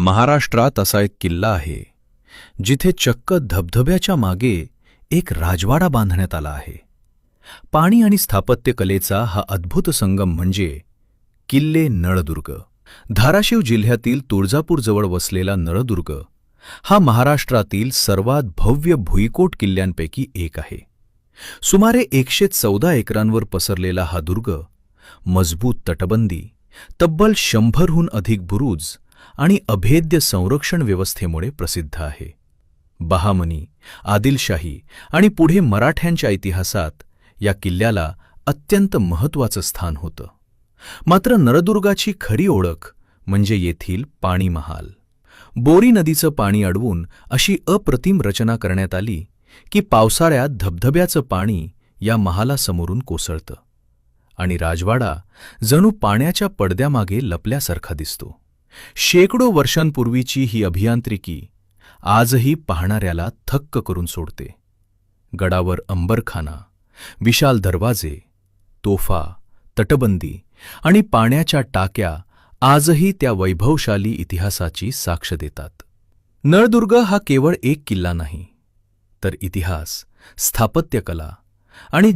महाराष्ट्रात असा एक किल्ला आहे जिथे चक्क धबधब्याच्या मागे एक राजवाडा बांधण्यात आला आहे. पाणी आणि स्थापत्यकलेचा हा अद्भुत संगम म्हणजे किल्ले नळदुर्ग. धाराशिव जिल्ह्यातील तुळजापूरजवळ वसलेला नळदुर्ग हा महाराष्ट्रातील सर्वात भव्य भुईकोट किल्ल्यांपैकी एक आहे. सुमारे 114 एकरांवर पसरलेला हा दुर्ग मजबूत तटबंदी, तब्बल 100हून अधिक बुरुज आणि अभेद्य संरक्षण व्यवस्थेमुळे प्रसिद्ध आहे. बहामनी, आदिलशाही आणि पुढे मराठ्यांच्या इतिहासात या किल्ल्याला अत्यंत महत्त्वाचं स्थान होतं. मात्र नळदुर्गाची खरी ओळख म्हणजे येथील पाणी महाल. बोरी नदीचं पाणी अडवून अशी अप्रतिम रचना करण्यात आली की पावसाळ्यात धबधब्याचं पाणी या महालासमोरून कोसळतं आणि राजवाडा जणू पाण्याच्या पडद्यामागे लपल्यासारखा दिसतो. शेकडो वर्षांपूर्वीची ही अभियांत्रिकी आजही पाहणाऱ्याला थक्क करून सोडते. गडावर अंबरखाना, विशाल दरवाजे, तोफा, तटबंदी आणि पाण्याच्या टाक्या आजही त्या वैभवशाली इतिहासाची साक्ष देतात. नळदुर्ग हा केवळ एक किल्ला नाही, तर इतिहास, स्थापत्यकला आणि